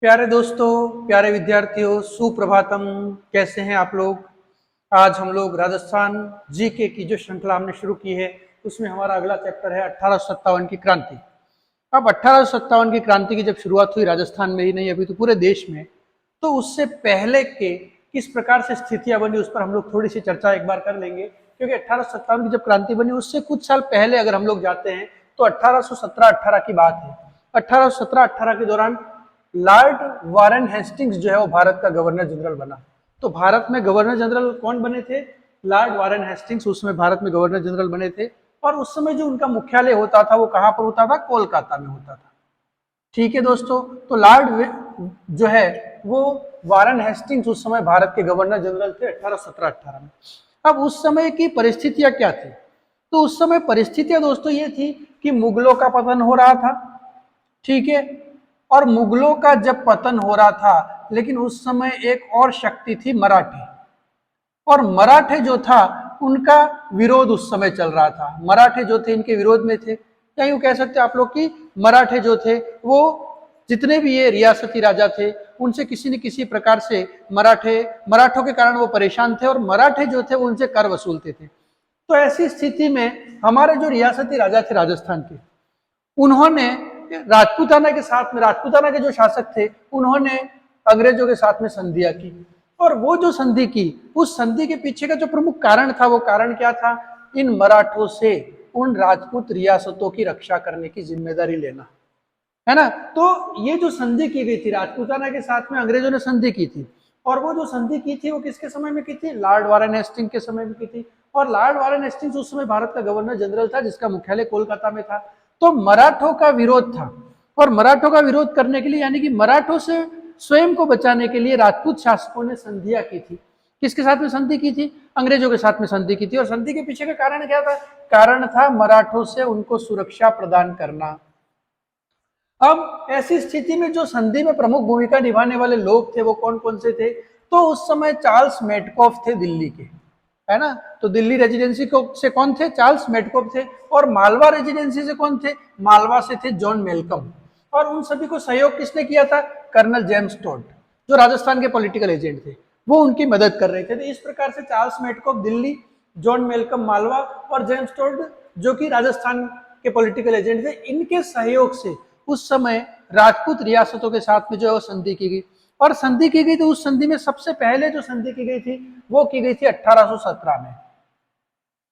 प्यारे दोस्तों, प्यारे विद्यार्थियों, सुप्रभातम। कैसे हैं आप लोग? आज हम लोग राजस्थान जीके की जो श्रृंखला हमने शुरू की है उसमें हमारा अगला चैप्टर है 1857 की क्रांति। अब 1857 की क्रांति की जब शुरुआत हुई राजस्थान में ही नहीं, अभी तो पूरे देश में, तो उससे पहले के किस प्रकार से स्थितियां बनी उस पर हम लोग थोड़ी सी चर्चा एक बार कर लेंगे। क्योंकि 1857 की जब क्रांति बनी उससे कुछ साल पहले अगर हम लोग जाते हैं तो 1817-18 की बात है। 1817-18 के दौरान लॉर्ड वारेन हेस्टिंग्स जो है वो भारत का गवर्नर जनरल बना। तो भारत में गवर्नर जनरल कौन बने थे? लॉर्ड वारेन हेस्टिंग्स उस समय भारत में गवर्नर जनरल बने थे। और उस समय जो उनका मुख्यालय होता था वो कहां पर होता था? कोलकाता में होता था। ठीक है दोस्तों, तो लॉर्ड जो है वो वारेन हेस्टिंग्स उस समय भारत के गवर्नर जनरल थे 1817-18 में। अब उस समय की परिस्थितियां क्या थी? तो उस समय परिस्थितियां दोस्तों ये थी कि मुगलों का पतन हो रहा था। ठीक है, और मुगलों का जब पतन हो रहा था, लेकिन उस समय एक और शक्ति थी मराठी। और मराठे जो था उनका विरोध उस समय चल रहा था। मराठे जो थे इनके विरोध में थे, या यूं कह सकते आप लोग कि मराठे जो थे वो जितने भी ये रियासती राजा थे उनसे किसी न किसी प्रकार से मराठों के कारण वो परेशान थे, और मराठे जो थे वो उनसे कर वसूलते थे। तो ऐसी स्थिति में हमारे जो रियासती राजा थे राजस्थान के, उन्होंने राजपूताना के जो शासक थे उन्होंने अंग्रेजों के साथ में संधियां की। और वो जो संधि की, उस संधि के पीछे का जो प्रमुख कारण था वो कारण क्या था? इन मराठों से उन राजपूत रियासतों की रक्षा करने की जिम्मेदारी लेना, है ना। तो ये जो संधि की गई थी राजपूताना के साथ में, अंग्रेजों ने संधि की थी। और वो जो संधि की थी वो किसके समय में की थी? लॉर्ड वारेन हेस्टिंग्स के समय में की थी। और लॉर्ड वारेन हेस्टिंग्स उस समय भारत का गवर्नर जनरल था जिसका मुख्यालय कोलकाता में था। तो मराठों का विरोध था, और मराठों का विरोध करने के लिए, यानी कि मराठों से स्वयं को बचाने के लिए राजपूत शासकों ने संधियां की थी। किसके साथ में संधि की थी? अंग्रेजों के साथ में संधि की थी। और संधि के पीछे का कारण क्या था? कारण था मराठों से उनको सुरक्षा प्रदान करना। अब ऐसी स्थिति में जो संधि में प्रमुख भूमिका निभाने वाले लोग थे वो कौन कौन से थे? तो उस समय चार्ल्स मेटकॉफ थे दिल्ली के, है ना। तो दिल्ली रेजिडेंसी को से कौन थे? चार्ल्स मेटकॉफ थे। और मालवा रेजिडेंसी से कौन थे? मालवा से थे जॉन मेलकम। और उन सभी को सहयोग किसने किया था? कर्नल जेम्स टोड, जो राजस्थान के पॉलिटिकल एजेंट थे, वो उनकी मदद कर रहे थे। तो इस प्रकार से Charles Metcalfe Delhi, John Malcolm Malwa, और जेम्स टोड जो कि राजस्थान के पॉलिटिकल एजेंट थे, इनके सहयोग से उस समय राजपूत रियासतों के साथ में जो है संधि की गई। और संधि की गई तो उस संधि में सबसे पहले जो संधि की गई थी वो की गई थी 1817 में।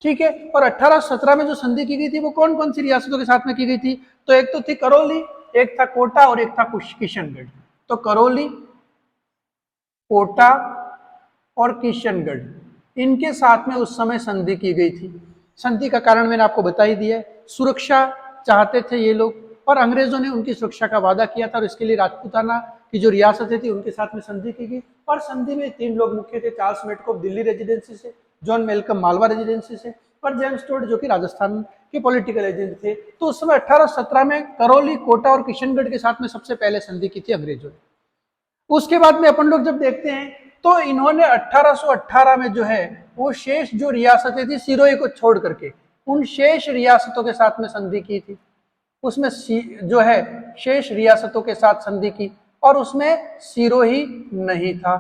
ठीक है, और 1817 में जो संधि की गई थी वो कौन कौन सी रियासतों के साथ में की गई थी? तो एक तो थी करौली, एक था कोटा, और एक था किशनगढ़। तो करौली, कोटा और किशनगढ़, इनके साथ में उस समय संधि की गई थी। संधि का कारण मैंने आपको बता ही दिया, सुरक्षा चाहते थे ये लोग, और अंग्रेजों ने उनकी सुरक्षा का वादा किया था, और इसके लिए राजपूताना की जो रियासतें थी उनके साथ में संधि की गई। और संधि में तीन लोग मुख्य थे: चार्ल्स मेटकॉफ दिल्ली रेजिडेंसी से, जॉन मेलकम मालवा रेजिडेंसी से, और जेम्स टोड जो कि राजस्थान के पॉलिटिकल एजेंट थे। तो उस समय 1817 में करौली, कोटा और किशनगढ़ के साथ में सबसे पहले संधि की थी अंग्रेजों ने। उसके बाद में अपन लोग जब देखते हैं तो इन्होंने 1818 में जो है वो शेष जो रियासतें थी सिरोही को छोड़ करके उन शेष रियासतों के साथ में संधि की थी। उसमें जो है शेष रियासतों के साथ संधि की, और उसमें सिरोही नहीं था।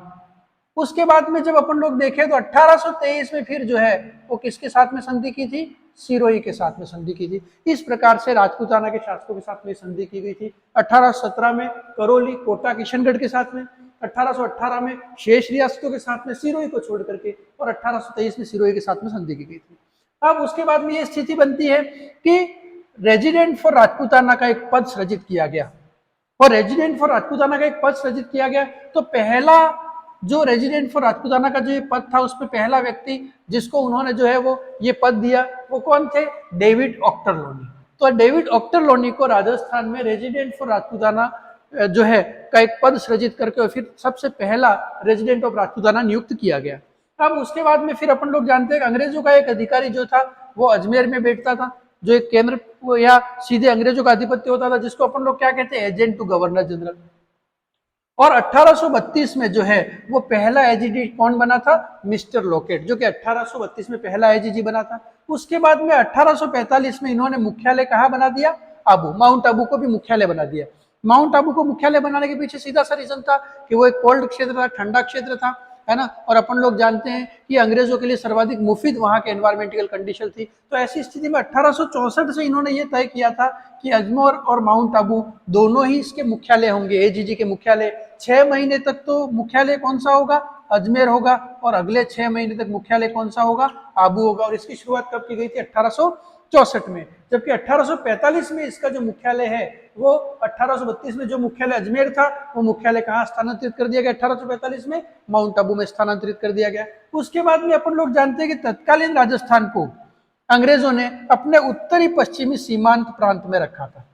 उसके बाद में जब अपन लोग देखें तो 1823 में फिर जो है वो किसके साथ में संधि की थी? सिरोही के साथ में संधि की थी। इस प्रकार से राजपूताना के शासकों के साथ में संधि की गई थी। 1817 में करौली, कोटा, किशनगढ़ के साथ में, 1818 में शेष रियासतों के साथ में सिरोही को छोड़ करके, और 1823 में सिरोही के साथ में संधि की गई थी। अब उसके बाद में ये स्थिति बनती है कि रेजिडेंट फॉर राजपूताना का एक पद सृजित किया गया। और रेजिडेंट फॉर राजपूताना का एक पद सृजित किया गया तो पहला जो रेजिडेंट फॉर राजपूताना का जो ये पद था उसमें पहला व्यक्ति जिसको उन्होंने जो है वो ये पद दिया वो कौन थे? David Ochterlony. तो डेविड ऑक्टरलोनी को राजस्थान में रेजिडेंट फॉर राजपूताना जो है का एक पद सृजित करके और फिर सबसे पहला रेजिडेंट ऑफ राजपूताना नियुक्त किया गया। अब उसके बाद में फिर अपन लोग जानते हैं कि अंग्रेजों का एक अधिकारी जो था वो अजमेर में बैठता था, जो एक केंद्र या सीधे अंग्रेजों का अधिपत्य होता था, जिसको अपन लोग क्या कहते हैं? Agent to governor general. और 1832 में जो है वो पहला एजीजी कौन बना था? मिस्टर लॉकेट, जो कि 1832 में पहला एजीजी बना था। उसके बाद में 1845 में इन्होंने मुख्यालय कहाँ बना दिया? आबू, माउंट आबू को भी मुख्यालय बना दिया। माउंट आबू को मुख्यालय बनाने के पीछे सीधा सा रीजन था कि वो एक कोल्ड क्षेत्र था, ठंडा क्षेत्र था, है ना। और अपन लोग जानते हैं कि अंग्रेजों के लिए सर्वाधिक मुफीद वहां के एनवायरमेंटल कंडीशन थी। तो ऐसी स्थिति में 1864 से इन्होंने ये तय किया था कि अजमेर और माउंट आबू दोनों ही इसके मुख्यालय होंगे, एजीजी के मुख्यालय। 6 महीने तक तो मुख्यालय कौन सा होगा, अजमेर होगा, और अगले 6 महीने तक मुख्यालय कौन सा होगा, आबू होगा। और इसकी शुरुआत कब की गई थी, 1864 में। जबकि 1845 में इसका जो मुख्यालय है वो 1832 में जो मुख्यालय अजमेर था वो मुख्यालय कहाँ स्थानांतरित कर दिया गया, 1845 में माउंट आबू में स्थानांतरित कर दिया गया। उसके बाद में अपन लोग जानते हैं कि तत्कालीन राजस्थान को अंग्रेजों ने अपने उत्तरी पश्चिमी सीमांत प्रांत में रखा था।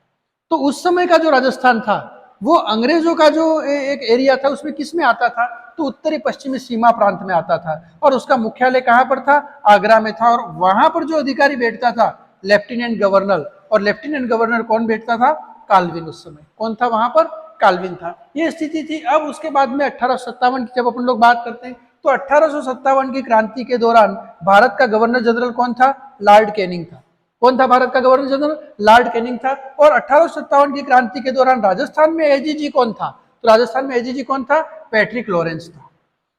तो उस समय का जो राजस्थान था वो अंग्रेजों का जो एक एरिया था उसमें किस में आता था, तो उत्तरी पश्चिमी सीमा प्रांत में आता था। और उसका मुख्यालय कहां पर था, आगरा में था। और वहां पर जो अधिकारी बैठता था लेफ्टिनेंट गवर्नर, और लेफ्टिनेंट गवर्नर कौन बैठता था, काल्विन। उस समय कौन था वहां पर, काल्विन था। ये स्थिति थी। अब उसके बाद में 1857 की जब अपन लोग बात करते हैं तो 1857 की क्रांति के दौरान भारत का गवर्नर जनरल कौन था, लॉर्ड कैनिंग था। कौन था भारत का गवर्नर जनरल, लॉर्ड कैनिंग था। और 1857 की क्रांति के दौरान राजस्थान में एजीजी कौन था, तो राजस्थान में एजीजी कौन था, पैट्रिक लॉरेंस था।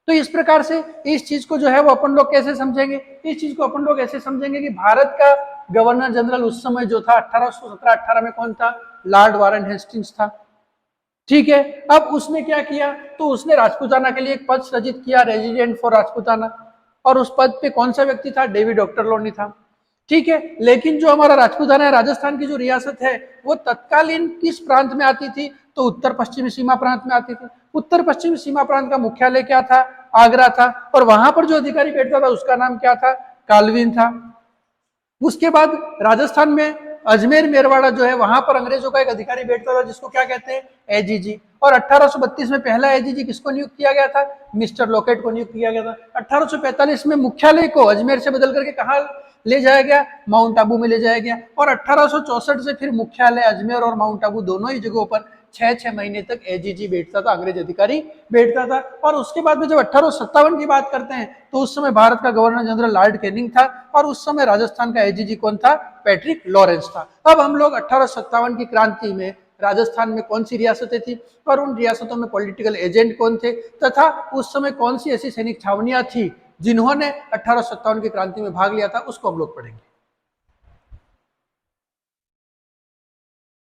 तो इस प्रकार से इस चीज को जो है वो अपन लोग कैसे समझेंगे, इस चीज को अपन लोग ऐसे समझेंगे कि भारत का गवर्नर जनरल उस समय जो था 1817-18 में कौन था, लॉर्ड वारेन हेस्टिंग्स था। ठीक है। अब उसने क्या किया, तो उसने राजपूताना के लिए एक पद सृजित किया, रेजिडेंट फॉर राजपूताना। और उस पद पे कौन सा व्यक्ति था, डेविड ऑक्टरलोनी था। ठीक है। लेकिन जो हमारा राजपूताना है, राजस्थान की जो रियासत है वो तत्कालीन किस प्रांत में आती थी, तो उत्तर पश्चिमी सीमा प्रांत में आती थी। उत्तर पश्चिमी सीमा प्रांत का मुख्यालय क्या था, आगरा था। और वहां पर जो अधिकारी बैठता था उसका नाम क्या था, काल्विन था। उसके बाद राजस्थान में अजमेर मेरवाड़ा जो है वहां पर अंग्रेजों का एक अधिकारी बैठता था जिसको क्या कहते हैं, एजीजी। और 1832 में पहला एजीजी किसको नियुक्त किया गया था, मिस्टर लॉकेट को नियुक्त किया गया था। 1845 में मुख्यालय को अजमेर से बदल करके कहा ले जाया गया, माउंट आबू में ले जाया गया। और 1864 से फिर मुख्यालय अजमेर और माउंट आबू दोनों ही जगहों पर 6 महीने तक एजीजी बैठता था, अंग्रेज अधिकारी बैठता था। और उसके बाद में जब 1857 की बात करते हैं तो उस समय भारत का गवर्नर जनरल लॉर्ड कैनिंग था और उस समय राजस्थान का एजीजी कौन था, पैट्रिक लॉरेंस था। अब हम लोग 1857 की क्रांति में राजस्थान में कौन सी रियासतें थी और उन रियासतों में पॉलिटिकल एजेंट कौन थे, तथा उस समय कौन सी ऐसी सैनिक छावनियां थी जिन्होंने 1857 की क्रांति में भाग लिया था, उसको हम लोग पढ़ेंगे।